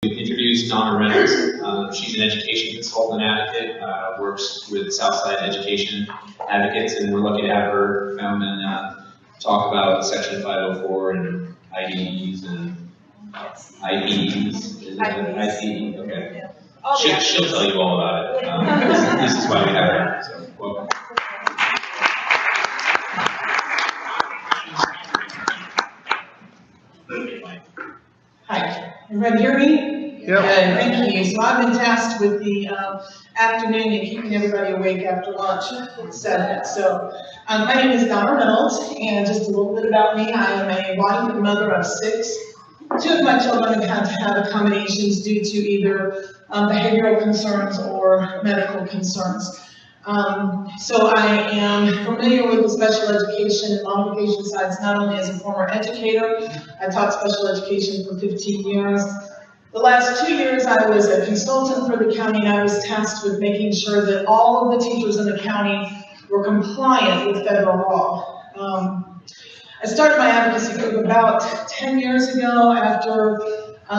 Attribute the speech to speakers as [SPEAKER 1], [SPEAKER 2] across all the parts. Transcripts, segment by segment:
[SPEAKER 1] Introduce Donna Reynolds. She's an education consultant advocate, works with Southside Education Advocates, and we're lucky to have her come and talk about Section 504 and IDEs and IPEs. IPE, okay. Yeah. She'll tell you all about it. This is why we have her. So, welcome.
[SPEAKER 2] Hi, everybody hear me?
[SPEAKER 3] Yep.
[SPEAKER 2] Good, thank you. So I've been tasked with the afternoon and keeping everybody awake after lunch. So my name is Donna Reynolds, and just a little bit about me. I am a wife and mother of 6. 2 of my children have had to have accommodations due to either behavioral concerns or medical concerns. So I am familiar with the special education and modification sides, not only as a former educator. I taught special education for 15 years. The last 2 years I was a consultant for the county, and I was tasked with making sure that all of the teachers in the county were compliant with federal law. I started my advocacy group about 10 years ago after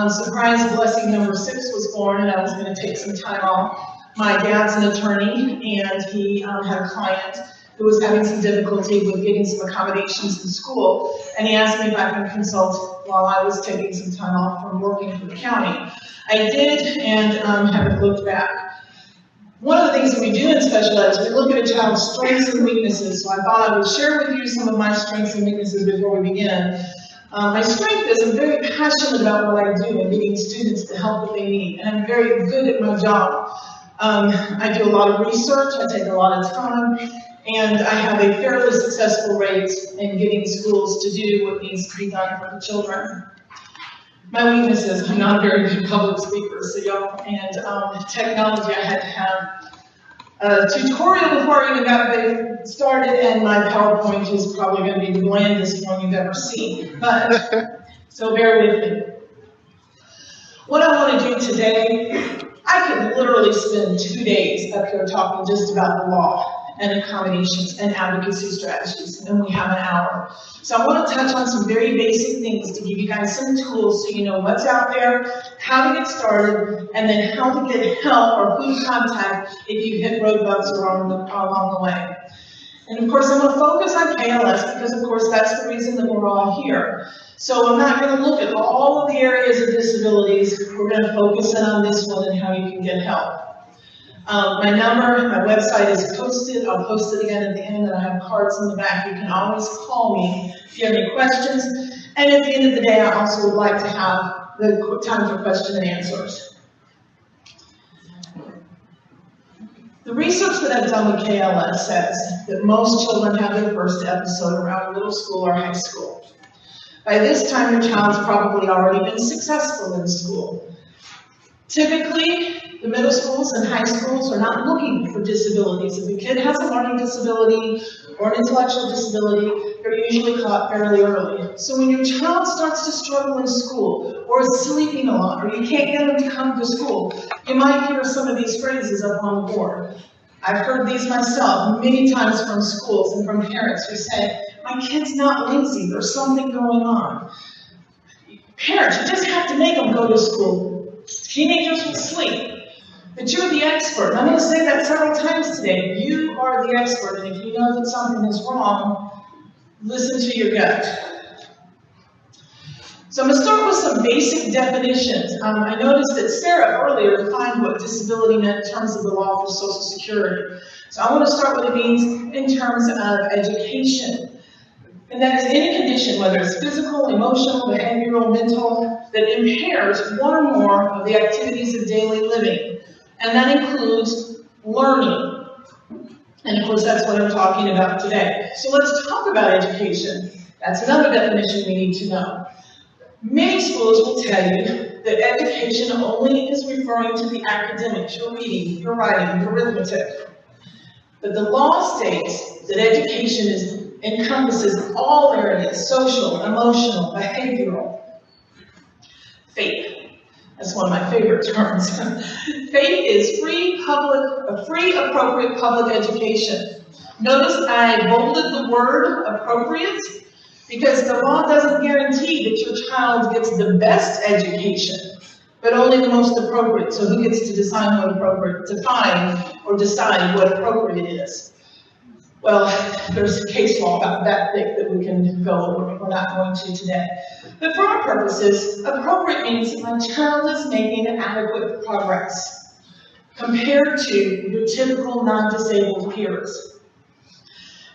[SPEAKER 2] surprise blessing number 6 was born, and I was going to take some time off. My dad's an attorney, and he had a client who was having some difficulty with getting some accommodations in school, and he asked me if I could consult while I was taking some time off from working for the county. I did, and haven't looked back. One of the things that we do in special ed is we look at a child's strengths and weaknesses, so I thought I would share with you some of my strengths and weaknesses before we begin. My strength is I'm very passionate about what I do and getting students the help that they need, and I'm very good at my job. I do a lot of research, I take a lot of time, and I have a fairly successful rate in getting schools to do what needs to be done for the children. My weakness is I'm not a very good public speaker, and technology, I had to have a tutorial before I even got started, and my PowerPoint is probably going to be the blandest one you've ever seen, but so bear with me. What I want to do today, I could literally spend 2 days up here talking just about the law and accommodations and advocacy strategies, and we have an hour. So I want to touch on some very basic things to give you guys some tools so you know what's out there, how to get started, and then how to get help or who to contact if you hit roadblocks along the way. And of course I'm going to focus on KLS because of course that's the reason that we're all here. So I'm not going to look at all of the areas of disabilities. We're going to focus in on this one and how you can get help. My number, my website is posted. I'll post it again at the end, and I have cards in the back. You can always call me if you have any questions. And at the end of the day, I also would like to have the time for question and answers. The research that I've done with KLS says that most children have their first episode around middle school or high school. By this time, your child's probably already been successful in school. Typically, the middle schools and high schools are not looking for disabilities. If a kid has a learning disability or an intellectual disability, they're usually caught fairly early. So when your child starts to struggle in school, or is sleeping a lot, or you can't get them to come to school, you might hear some of these phrases up on the board. I've heard these myself many times from schools and from parents who say, my kid's not lazy, there's something going on. Parents, you just have to make them go to school. Teenagers will sleep. But you're the expert. I'm going to say that several times today. You are the expert, and if you know that something is wrong, listen to your gut. So I'm going to start with some basic definitions. I noticed that Sarah earlier defined what disability meant in terms of the law for Social Security. So I want to start what it means in terms of education. And that is any condition, whether it's physical, emotional, behavioral, mental, that impairs one or more of the activities of daily living. And that includes learning. And of course, that's what I'm talking about today. So let's talk about education. That's another definition we need to know. Many schools will tell you that education only is referring to the academics, your reading, your writing, your arithmetic. But the law states that education encompasses all areas: social, emotional, behavioral. Faith. That's one of my favorite terms. Faith is free, appropriate public education. Notice I bolded the word appropriate because the law doesn't guarantee that your child gets the best education. but only the most appropriate. So who gets to decide what appropriate, decide what appropriate is? Well, there's a case law about that thick that we can go over. We're not going to today. But for our purposes, appropriate means that my child is making adequate progress compared to your typical non-disabled peers.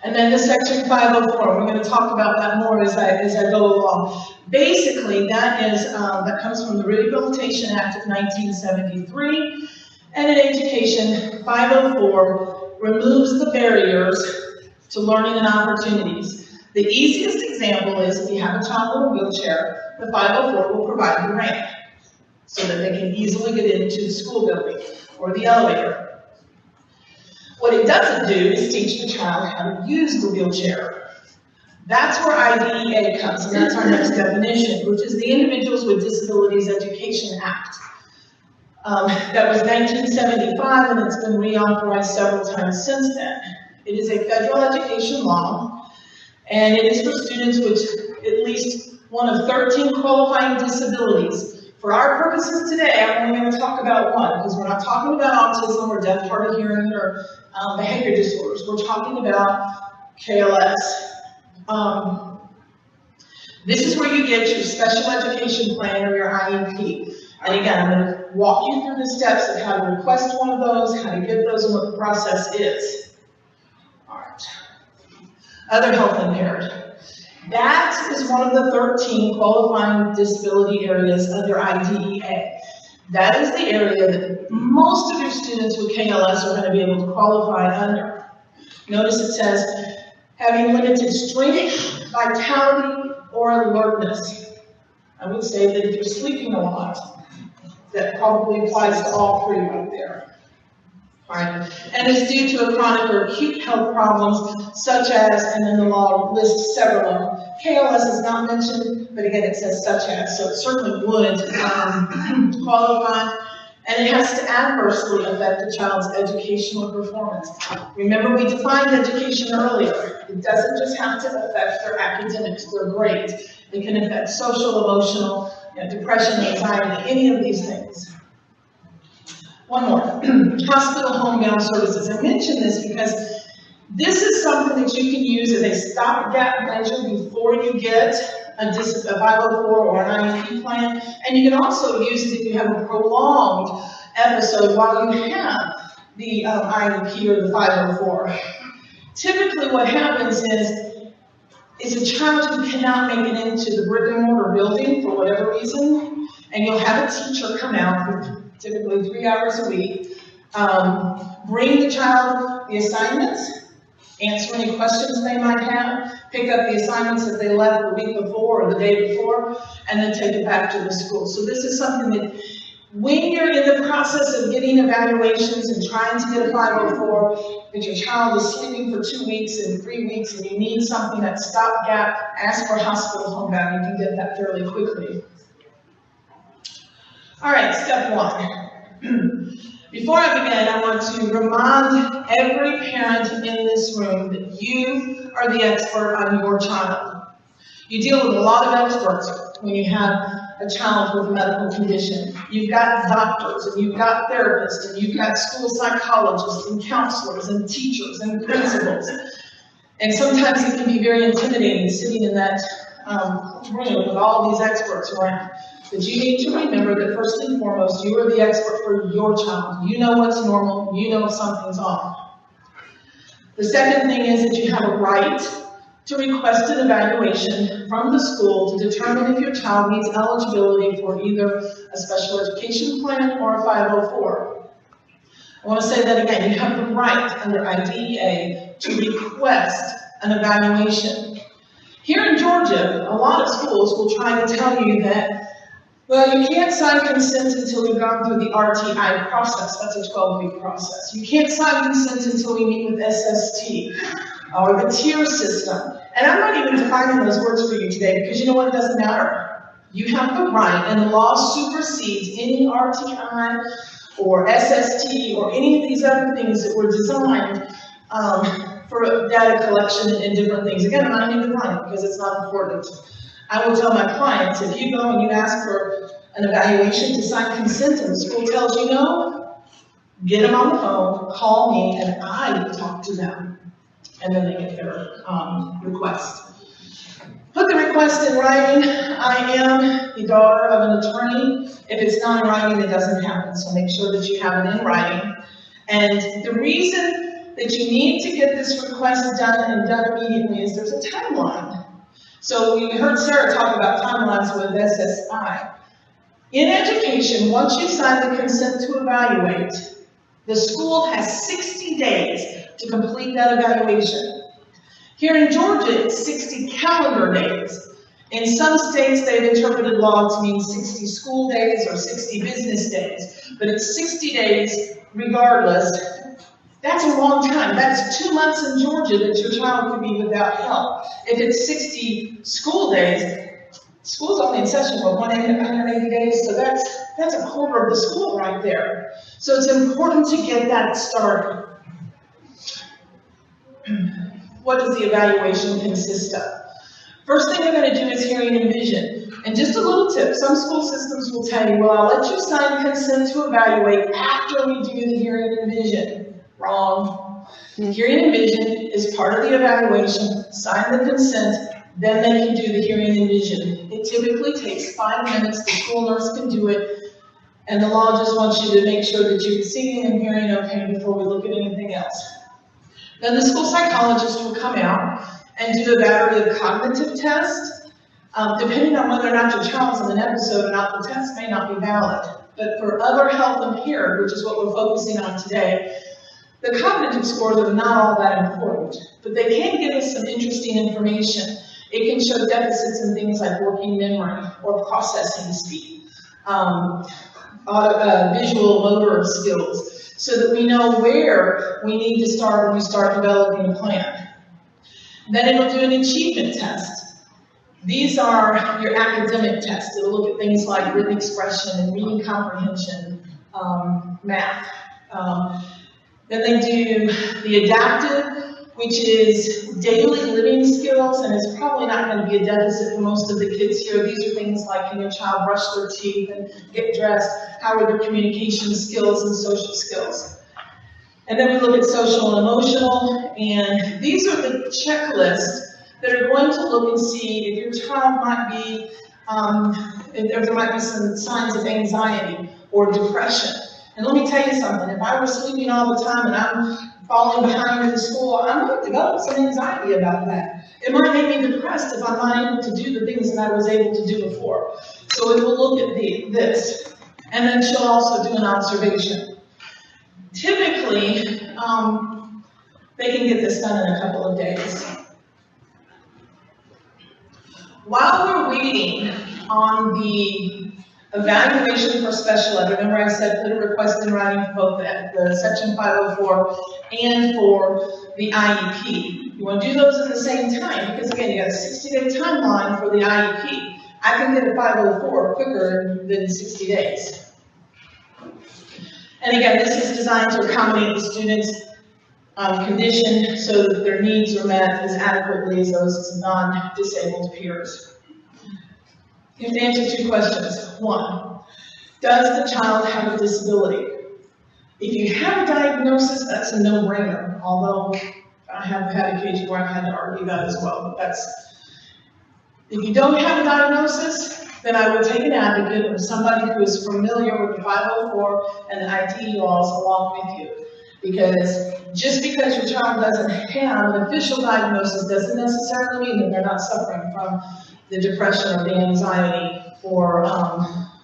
[SPEAKER 2] And then the section 504, we're going to talk about that more as I go along. Basically, that comes from the Rehabilitation Act of 1973, and in education, 504 removes the barriers to learning and opportunities. The easiest example is if you have a child in a wheelchair, the 504 will provide the ramp so that they can easily get into the school building or the elevator. What it doesn't do is teach the child how to use the wheelchair. That's where IDEA comes, and that's our next definition, which is the Individuals with Disabilities Education Act. That was 1975, and it's been reauthorized several times since then. It is a federal education law, and it is for students with at least one of 13 qualifying disabilities. For our purposes today, I'm only going to talk about one, because we're not talking about autism or deaf, hard of hearing, or behavior disorders. We're talking about KLS. This is where you get your special education plan or your IEP. And again, I'm going to walk you through the steps of how to request one of those, how to get those, and what the process is. All right. Other health impaired. That is one of the 13 qualifying disability areas under IDEA. That is the area that most of your students with KLS are going to be able to qualify under. Notice it says, having limited strength, vitality, or alertness. I would say that if you're sleeping a lot, that probably applies to all three right there. All right. And it's due to a chronic or acute health problems such as, and then the law lists several of them. KLS is not mentioned, but again it says such as, so it certainly would qualify. And it has to adversely affect the child's educational performance. Remember, we defined education earlier. It doesn't just have to affect their academics, their grades. It can affect social, emotional, depression, anxiety, any of these things. One more, hospital homebound services. I mention this because this is something that you can use as a stopgap measure before you get a 504 or an IEP plan, and you can also use it if you have a prolonged episode while you have the IEP or the 504. Typically what happens is a child who cannot make it into the brick and mortar building for whatever reason, and you'll have a teacher come out for typically 3 hours a week, bring the child the assignments, answer any questions they might have, pick up the assignments that they left the week before or the day before, and then take it back to the school. So this is something that when you're in the process of getting evaluations and trying to get a 504, if your child is sleeping for 2 weeks and 3 weeks and you need something that's stopgap, ask for hospital homebound. You can get that fairly quickly. All right, step one. Before I begin, I want to remind every parent in this room that you are the expert on your child. You deal with a lot of experts when you have a child with a medical condition. You've got doctors, and you've got therapists, and you've got school psychologists, and counselors, and teachers, and principals. And sometimes it can be very intimidating sitting in that room with all these experts around. But you need to remember that first and foremost, you are the expert for your child. You know what's normal. You know if something's off. The second thing is that you have a right to request an evaluation from the school to determine if your child meets eligibility for either a special education plan or a 504. I want to say that again. You have the right under IDEA to request an evaluation. Here in Georgia, a lot of schools will try to tell you that, well, you can't sign consent until we've gone through the RTI process. That's a 12-week process. You can't sign consent until we meet with SST or the tier system. And I'm not even defining those words for you today because you know what? It doesn't matter. You have the right, and the law supersedes any RTI or SST or any of these other things that were designed for data collection and different things. Again, I'm not even defining it because it's not important. I will tell my clients, if you go and you ask for an evaluation to sign consent and the school tells you no, get them on the phone, call me, and I talk to them. And then they get their request. Put the request in writing. I am the daughter of an attorney. If it's not in writing, it doesn't happen. So make sure that you have it in writing. And the reason that you need to get this request done and done immediately is there's a timeline. So we heard Sarah talk about timelines with SSI. In education, once you sign the consent to evaluate, the school has 60 days to complete that evaluation. Here in Georgia, it's 60 calendar days. In some states, they've interpreted law to mean 60 school days or 60 business days, but it's 60 days regardless. That's a long time. That's 2 months in Georgia that your child could be without help. If it's 60 school days, school's only in session for 180 days, so that's a quarter of the school right there. So it's important to get that started. What does the evaluation consist of? First thing we're going to do is hearing and vision. And just a little tip, some school systems will tell you, well, I'll let you sign consent to evaluate after we do the hearing and vision. Wrong. Hearing and vision is part of the evaluation. Sign the consent, then they can do the hearing and vision. It typically takes 5 minutes. The school nurse can do it. And the law just wants you to make sure that you're seeing and hearing okay before we look at anything else. Then the school psychologist will come out and do a battery of cognitive tests. Depending on whether or not your child's in an episode or not, the test may not be valid. But for other health impaired, which is what we're focusing on today, the cognitive scores are not all that important, but they can give us some interesting information. It can show deficits in things like working memory or processing speed, visual motor skills, so that we know where we need to start when we start developing a plan. Then it'll do an achievement test. These are your academic tests. It'll look at things like written expression and reading comprehension, math. Then they do the adaptive, which is daily living skills, and it's probably not going to be a deficit for most of the kids here. These are things like, can your child brush their teeth and get dressed? How are their communication skills and social skills? And then we look at social and emotional, and these are the checklists that are going to look and see if your child might be, if there might be some signs of anxiety or depression. And let me tell you something, if I were sleeping all the time and I'm falling behind in school, I might develop some anxiety about that. It might make me depressed if I'm not able to do the things that I was able to do before. So it will look at this. And then she'll also do an observation. Typically, they can get this done in a couple of days. While we're waiting on the evaluation for special ed, remember I said put a request in writing for both the Section 504 and for the IEP. You want to do those at the same time because again, you got a 60-day timeline for the IEP. I can get a 504 quicker than 60 days. And again, this is designed to accommodate the students' condition so that their needs are met as adequately as those non-disabled peers. You have to answer 2 questions. 1, does the child have a disability? If you have a diagnosis, that's a no-brainer, although I have had occasions where I've had to argue that as well. But if you don't have a diagnosis, then I would take an advocate or somebody who is familiar with the 504 and the ITE laws along with you. Because just because your child doesn't have an official diagnosis doesn't necessarily mean that they're not suffering from the depression or the anxiety or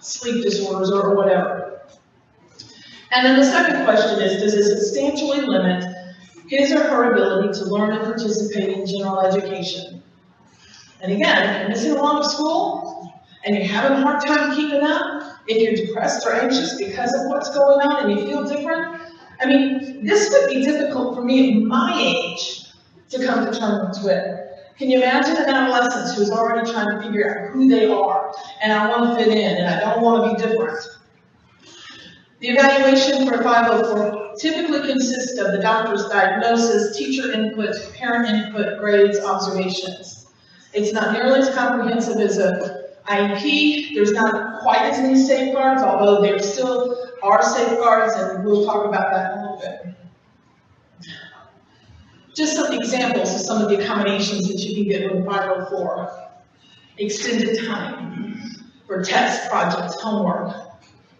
[SPEAKER 2] sleep disorders or whatever. And then the second question is, does it substantially limit his or her ability to learn and participate in general education? And again, if you're missing a lot of school and you're having a hard time keeping up, if you're depressed or anxious because of what's going on and you feel different, I mean, this would be difficult for me at my age to come to terms with. Can you imagine an adolescent who's already trying to figure out who they are, and I want to fit in, and I don't want to be different? The evaluation for 504 typically consists of the doctor's diagnosis, teacher input, parent input, grades, observations. It's not nearly as comprehensive as an IEP. There's not quite as many safeguards, although there still are safeguards, and we'll talk about that in a little bit. Just some examples of some of the accommodations that you can get with 504. Extended time for tests, projects, homework,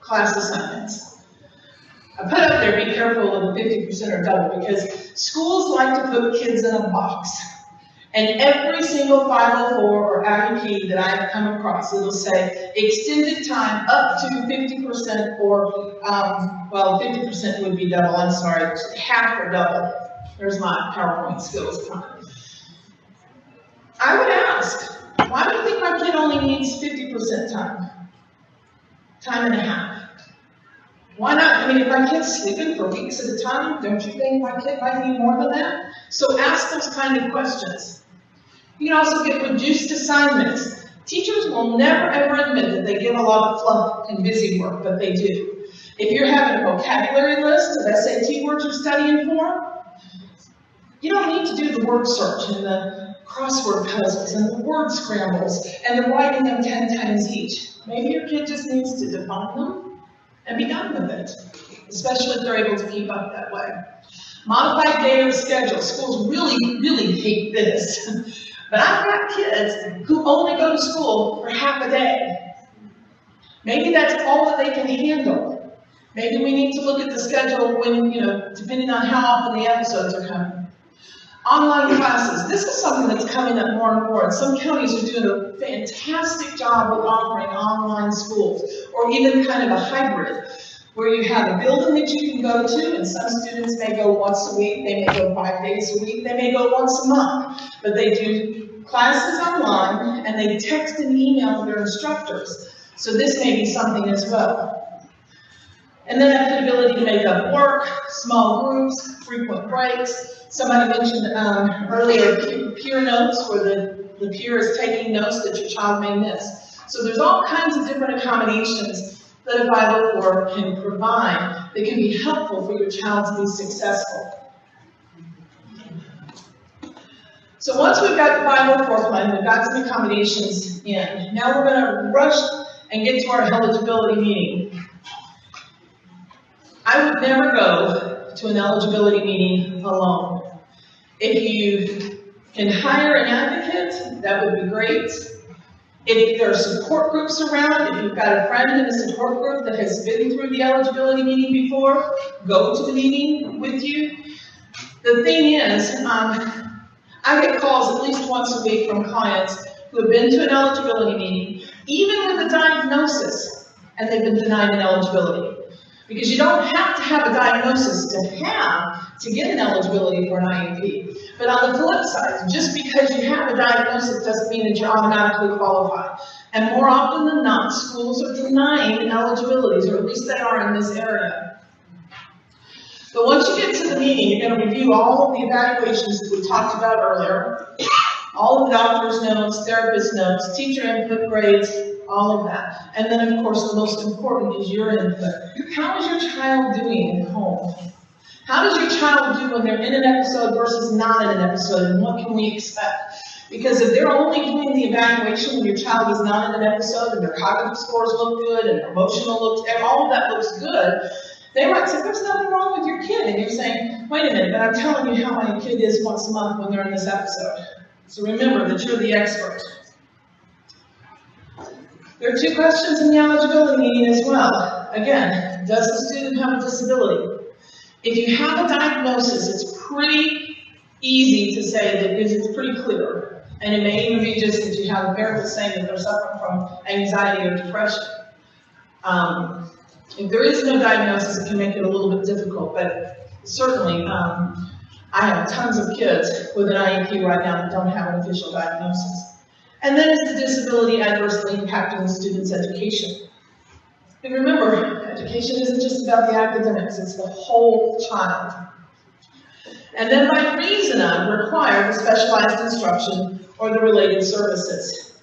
[SPEAKER 2] class assignments. I put up there, be careful of the 50% or double, because schools like to put kids in a box. And every single 504 or IEP that I've come across, it'll say extended time up to 50% or, well, 50% would be double, I'm sorry, half or double. There's my PowerPoint skills time. I would ask, why do you think my kid only needs 50% time? Time and a half. Why not? I mean, if my kid's sleeping for weeks at a time, don't you think my kid might need more than that? So ask those kind of questions. You can also get reduced assignments. Teachers will never ever admit that they give a lot of fluff and busy work, but they do. If you're having a vocabulary list of SAT words you're studying for, you don't need to do the word search and the crossword puzzles and the word scrambles and the writing them 10 times each. Maybe your kid just needs to define them and be done with it, especially if they're able to keep up that way. Modified day or schedule. Schools really, really hate this. But I've got kids who only go to school for half a day. Maybe that's all that they can handle. Maybe we need to look at the schedule when, depending on how often the episodes are coming. Online classes. This is something that's coming up more and more. And some counties are doing a fantastic job with offering online schools, or even kind of a hybrid, where you have a building that you can go to, and some students may go once a week, they may go 5 days a week, they may go once a month, but they do classes online, and they text and email their instructors. So this may be something as well. And then the ability to make up work, small groups, frequent breaks. Somebody mentioned earlier peer notes, where the peer is taking notes that your child may miss. So there's all kinds of different accommodations that a 504 can provide that can be helpful for your child to be successful. So once we've got the 504 plan, we've got some accommodations in, now we're going to rush and get to our eligibility meeting. I would never go to an eligibility meeting alone. If you can hire an advocate, that would be great. If there are support groups around, if you've got a friend in a support group that has been through the eligibility meeting before, go to the meeting with you. The thing is, I get calls at least once a week from clients who have been to an eligibility meeting, even with a diagnosis, and they've been denied an eligibility. Because you don't have to have a diagnosis to get an eligibility for an IEP. But on the flip side, just because you have a diagnosis doesn't mean that you're automatically qualified. And more often than not, schools are denying eligibilities, or at least they are in this area. But once you get to the meeting, you're going to review all of the evaluations that we talked about earlier, all of the doctor's notes, therapist notes, teacher input grades, all of that. And then, of course, the most important is your input. How is your child doing at home? How does your child do when they're in an episode versus not in an episode, and what can we expect? Because if they're only doing the evaluation when your child is not in an episode, and their cognitive scores look good, and their emotional looks, all of that looks good, they might say, there's nothing wrong with your kid. And you're saying, wait a minute, but I'm telling you how my kid is once a month when they're in this episode. So remember that you're the expert. There are 2 questions in the eligibility meeting as well. Again, does the student have a disability? If you have a diagnosis, it's pretty easy to say that it's pretty clear. And it may even be just that you have a therapist saying that they're suffering from anxiety or depression. If there is no diagnosis, it can make it a little bit difficult, but certainly I have tons of kids with an IEP right now that don't have an official diagnosis. And then is the disability adversely impacting the student's education? And remember, education isn't just about the academics, it's the whole child. And then by reason of required specialized instruction or the related services.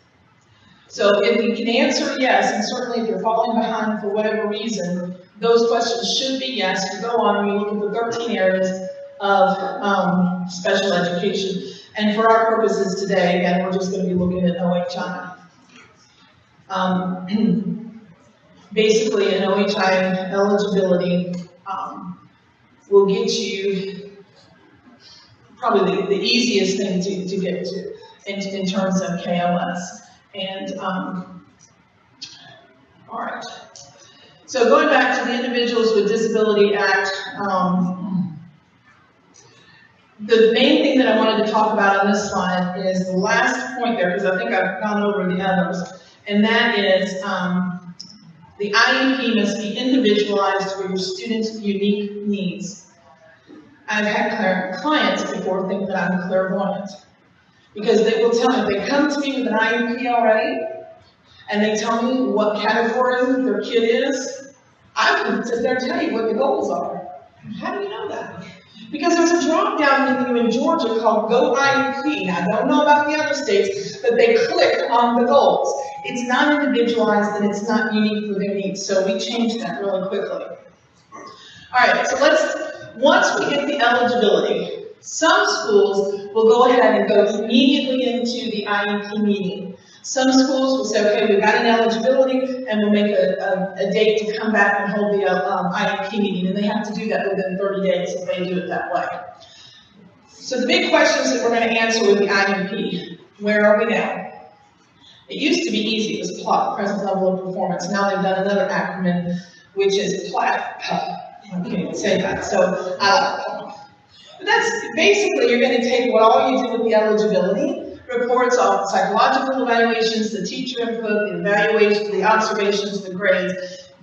[SPEAKER 2] So if you can answer yes, and certainly if you're falling behind for whatever reason, those questions should be yes. You go on and you look at the 13 areas of special education. And for our purposes today, again, we're just going to be looking at OHI. basically an OHI eligibility will get you probably the easiest thing to get to in terms of KLS. And all right. So going back to the Individuals with Disability Act, the main thing that I wanted to talk about on this slide is the last point there, because I think I've gone over the others, and that is the IEP must be individualized for your student's unique needs. I've had clients before think that I'm clairvoyant, because they will tell me, they come to me with an IEP already, and they tell me what category their kid is. I can sit there and tell you what the goals are. How do you know that? Because there's a drop-down menu in Georgia called Go IEP. Now, I don't know about the other states, but they click on the goals. It's not individualized and it's not unique for their needs, so we changed that really quickly. All right, so once we get the eligibility, some schools will go ahead and go immediately into the IEP meeting. Some schools will say, okay, we've got an eligibility, and we'll make a date to come back and hold the IEP meeting, and they have to do that within 30 days if they do it that way. So the big questions that we're going to answer with the IEP, where are we now? It used to be easy, it was plot, present level of performance. Now they've done another acronym, which is PLAP. I can't even say that, so but that's basically, you're going to take what all you did with the eligibility, reports of psychological evaluations, the teacher input, the evaluation, the observations, the grades.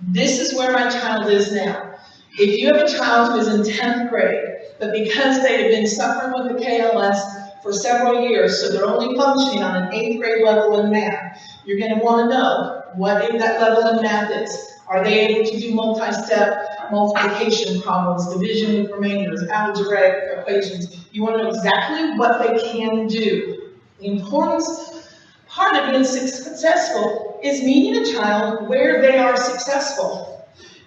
[SPEAKER 2] This is where my child is now. If you have a child who is in 10th grade, but because they have been suffering with the KLS for several years, so they're only functioning on an 8th grade level in math, you're going to want to know what that level in math is. Are they able to do multi-step multiplication problems, division with remainders, algebraic equations? You want to know exactly what they can do. The importance part of being successful is meeting a child where they are successful.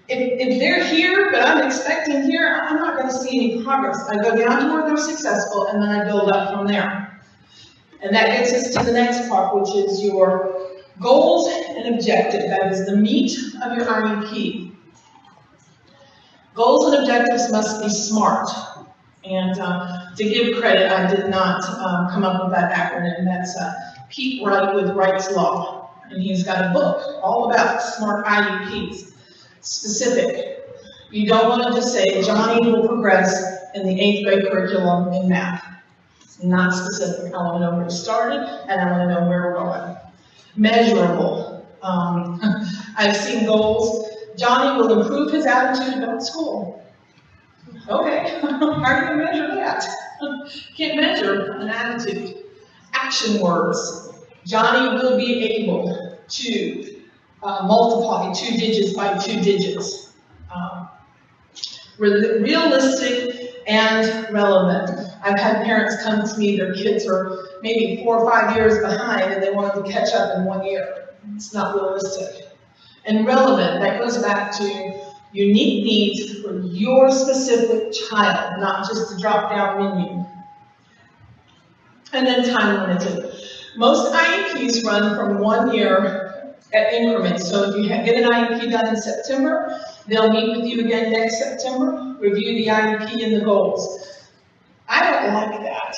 [SPEAKER 2] If they're here, but I'm expecting here, I'm not going to see any progress. I go down to where they're successful, and then I build up from there. And that gets us to the next part, which is your goals and objectives. That is the meat of your IEP. Goals and objectives must be SMART. And to give credit, I did not come up with that acronym. That's Pete Wright with Wright's Law. And he's got a book all about SMART IEPs. Specific. You don't want to just say, Johnny will progress in the 8th grade curriculum in math. It's not specific. I want to know where he started, and I want to know where we're going. Measurable. I've seen goals. Johnny will improve his attitude about school. Okay, how are you going to measure that? Can't measure an attitude. Action words. Johnny will be able to multiply 2 digits by 2 digits. Realistic and relevant. I've had parents come to me, their kids are maybe 4 or 5 years behind and they want them to catch up in 1 year. It's not realistic. And relevant, that goes back to unique needs for your specific child, not just the drop-down menu. And then time limited. Most IEPs run from 1 year at increments. So if you get an IEP done in September, they'll meet with you again next September, review the IEP and the goals. I don't like that.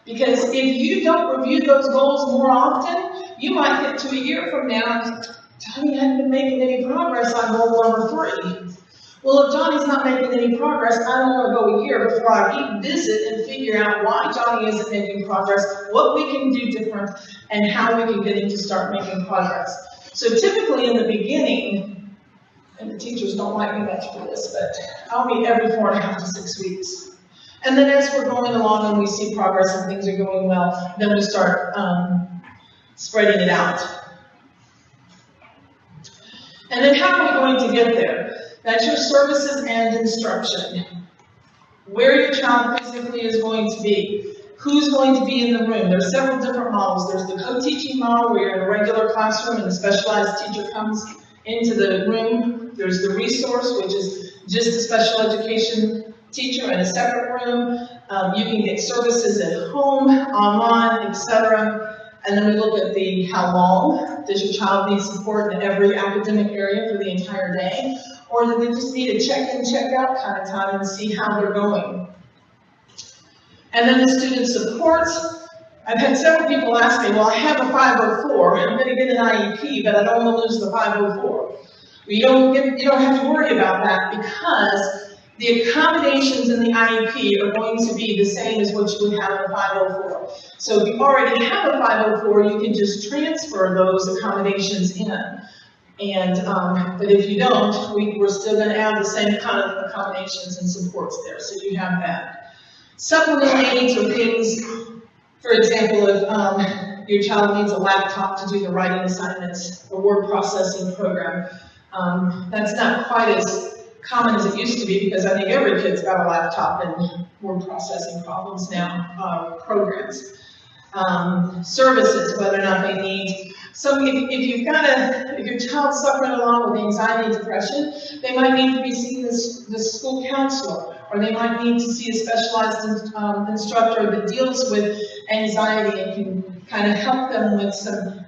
[SPEAKER 2] Because if you don't review those goals more often, you might get to a year from now, Johnny hadn't been making any progress on goal number 3. Well, if Johnny's not making any progress, I don't want to go a year before I revisit and figure out why Johnny isn't making progress, what we can do different, and how we can get him to start making progress. So typically in the beginning, and the teachers don't like me much for this, but I'll meet every 4.5 to 6 weeks. And then as we're going along and we see progress and things are going well, then we start spreading it out. And then how are we going to get there? That's your services and instruction. Where your child physically is going to be. Who's going to be in the room? There's several different models. There's the co-teaching model where you're in a regular classroom and the specialized teacher comes into the room. There's the resource, which is just a special education teacher in a separate room. You can get services at home, online, etc. And then we look at the how long does your child need support in every academic area for the entire day, or do they just need a check-in, check-out kind of time and see how they're going. And then the student support. I've had several people ask me, well, I have a 504, I'm going to get an IEP, but I don't want to lose the 504. Well, you don't have to worry about that, because the accommodations in the IEP are going to be the same as what you would have in a 504. So if you already have a 504, you can just transfer those accommodations in. And, but if you don't, we're still going to have the same kind of accommodations and supports there, so you have that. Supplemental aids are things, for example, if your child needs a laptop to do the writing assignments, a word processing program, that's not quite as common as it used to be, because I think every kid's got a laptop and word processing problems now, programs. Services, whether or not they need, so if your child's suffering along with anxiety and depression, they might need to be seeing the school counselor, or they might need to see a specialized instructor that deals with anxiety and can kind of help them with some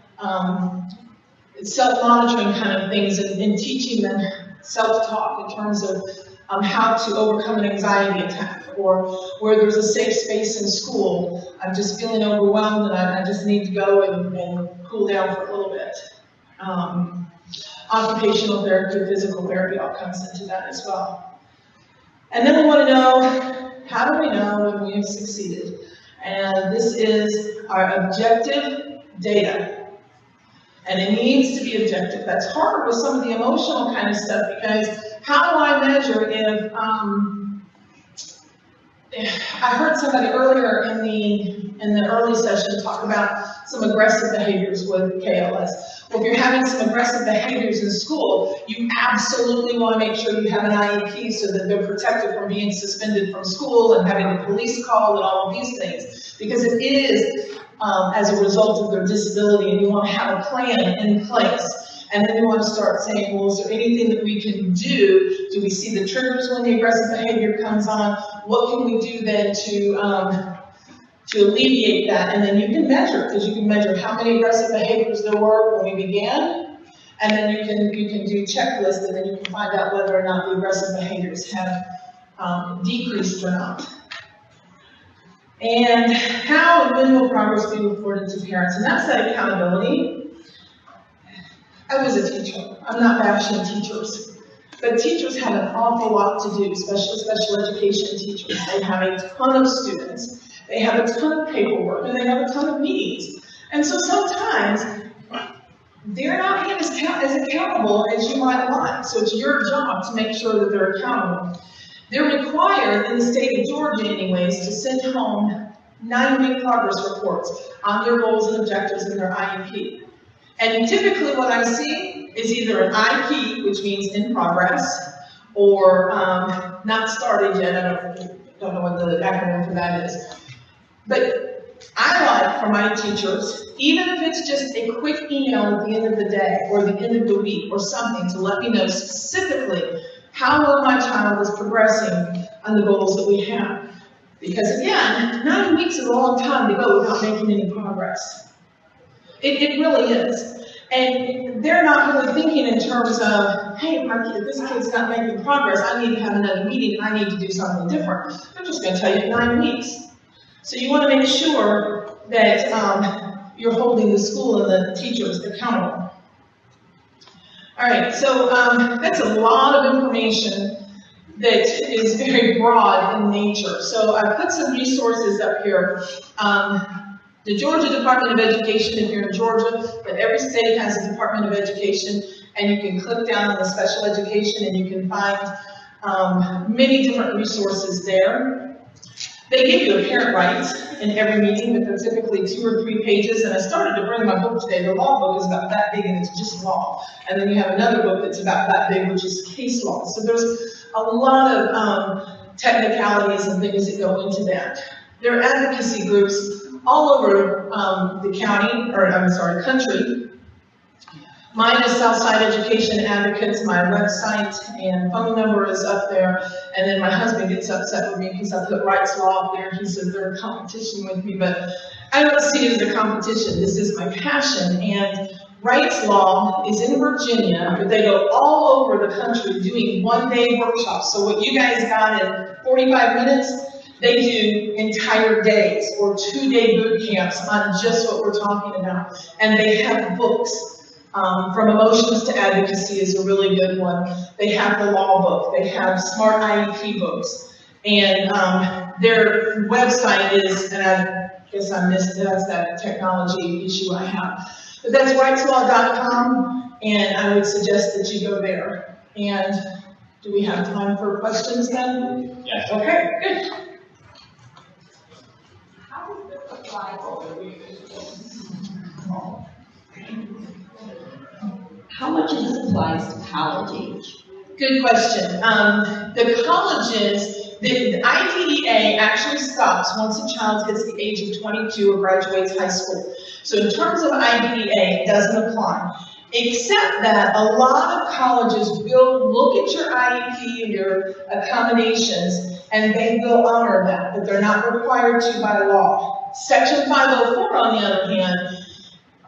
[SPEAKER 2] self-monitoring kind of things, and teaching them self-talk in terms of how to overcome an anxiety attack, or where there's a safe space in school. I'm just feeling overwhelmed and I just need to go and cool down for a little bit. Occupational therapy, physical therapy all comes into that as well. And then we want to know, how do we know when we have succeeded? And this is our objective data. And it needs to be objective. That's hard with some of the emotional kind of stuff, because how do I measure if, I heard somebody earlier in the early session talk about some aggressive behaviors with KLS. Well, if you're having some aggressive behaviors in school, you absolutely want to make sure you have an IEP so that they're protected from being suspended from school and having a police call and all of these things, because it is as a result of their disability, and you want to have a plan in place. And then you want to start saying, well, is there anything that we can do? Do we see the triggers when the aggressive behavior comes on? What can we do then to alleviate that? And then you can measure, because you can measure how many aggressive behaviors there were when we began, and then you can do checklists, and then you can find out whether or not the aggressive behaviors have decreased or not. And how and when will progress be reported to parents? And that's that accountability. I was a teacher. I'm not bashing teachers. But teachers have an awful lot to do, especially special education teachers. They have a ton of students. They have a ton of paperwork, and they have a ton of meetings. And so sometimes they're not being as accountable as you might want. So it's your job to make sure that they're accountable. They're required, in the state of Georgia anyways, to send home 9-week progress reports on their goals and objectives in their IEP. And typically what I see is either an IEP, which means in progress, or not started yet. I don't know what the acronym for that is. But I like, for my teachers, even if it's just a quick email at the end of the day or the end of the week or something, to let me know specifically how well my child is progressing on the goals that we have. Because again, 9 weeks is a long time to go without making any progress. It really is. And they're not really thinking in terms of, hey, if this kid's not making progress, I need to have another meeting, I need to do something different. They're just going to tell you 9 weeks. So you want to make sure that you're holding the school and the teachers accountable. All right, so that's a lot of information that is very broad in nature. So I put some resources up here. The Georgia Department of Education, if you're in Georgia, but every state has a Department of Education, and you can click down on the special education and you can find many different resources there. They give you a parent rights in every meeting, but they're typically 2 or 3 pages, and I started to bring my book today. The law book is about that big, and it's just law. And then you have another book that's about that big, which is case law. So there's a lot of technicalities and things that go into that. There are advocacy groups all over the county, or I'm sorry, country. Mine is Southside Education Advocates. My website and phone number is up there. And then my husband gets upset with me because I put Rights Law up there. He says they're in competition with me, but I don't see it as a competition. This is my passion. And rights law is in Virginia, but they go all over the country doing one-day workshops. So what you guys got in 45 minutes, they do entire days or 2-day boot camps on just what we're talking about. And they have books. From Emotions to Advocacy is a really good one. They have the law book. They have smart IEP books. And their website is, and I guess I missed it, that's that technology issue I have. But that's rightslaw.com, and I would suggest that you go there. And do we have time for questions then?
[SPEAKER 1] Yes.
[SPEAKER 2] Okay, good.
[SPEAKER 3] How does this apply How much of this applies to college age?
[SPEAKER 2] Good question. The colleges, the IDEA actually stops once a child hits the age of 22 or graduates high school. So in terms of IDEA, it doesn't apply. Except that a lot of colleges will look at your IEP and your accommodations, and they will honor that, but they're not required to by law. Section 504, on the other hand,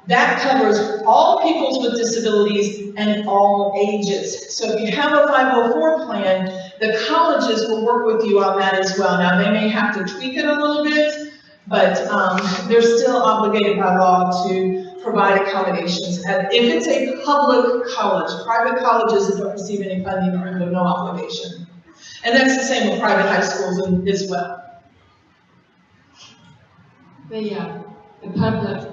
[SPEAKER 2] that covers all peoples with disabilities and all ages. So if you have a 504 plan, the colleges will work with you on that as well. Now, they may have to tweak it a little bit, but they're still obligated by law to provide accommodations. And if it's a public college, private colleges that don't receive any funding are under no obligation. And that's the same with private high schools as well.
[SPEAKER 4] The public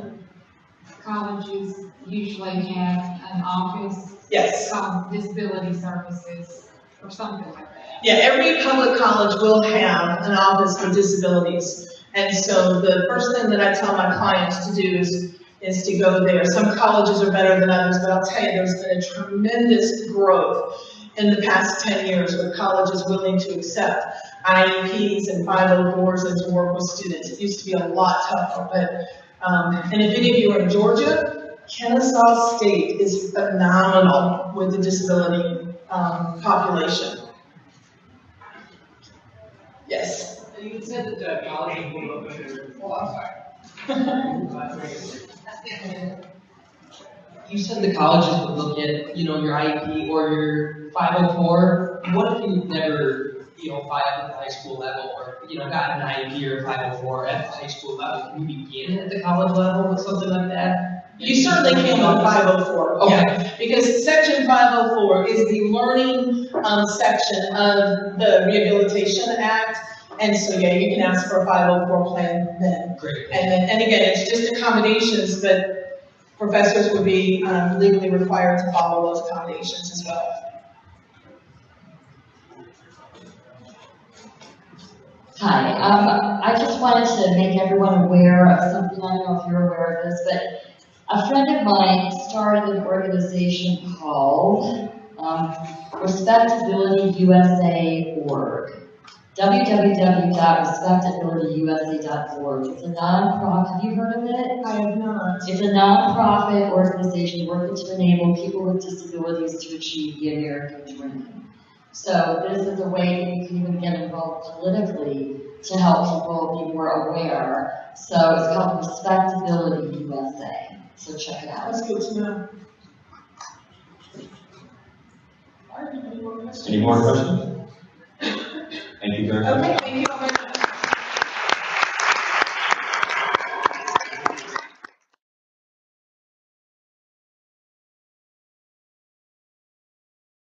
[SPEAKER 4] colleges usually have an office.
[SPEAKER 2] Yes.
[SPEAKER 4] Called disability services or something like that.
[SPEAKER 2] Yeah, every public college will have an office for disabilities. And so the first thing that I tell my clients to do is to go there. Some colleges are better than others, but I'll tell you, there's been a tremendous growth in the past 10 years with colleges willing to accept IEPs and 504s and to work with students. It used to be a lot tougher, but and if any of you are in Georgia, Kennesaw State is phenomenal with the disability population. Yes?
[SPEAKER 5] You said that colleges will look at your, You said the colleges would look at, your IEP or your 504. What if you've never, filed at the high school level or, gotten an IEP or 504 at the high school level? Can you begin at the college level with something like that?
[SPEAKER 2] You certainly can with 504.
[SPEAKER 5] Okay.
[SPEAKER 2] Yeah, because Section 504 is the learning section of the Rehabilitation Act. And so, yeah, you can ask for a 504 plan then.
[SPEAKER 5] Great.
[SPEAKER 2] And again, it's just accommodations, but professors would be legally required to follow those accommodations as well.
[SPEAKER 3] Hi, I just wanted to make everyone aware of something. I don't know if you're aware of this, but a friend of mine started an organization called respectabilityusa.org. www.respectabilityusa.org. It's a nonprofit. Have you heard of it?
[SPEAKER 2] I have not.
[SPEAKER 3] It's a nonprofit organization working to enable people with disabilities to achieve the American dream. So this is a way that you can even get involved politically to help people be more aware. So it's called Respectability USA. So check it out.
[SPEAKER 2] That's good to know.
[SPEAKER 6] Any more questions? Thank you very much.
[SPEAKER 2] Okay, thank you.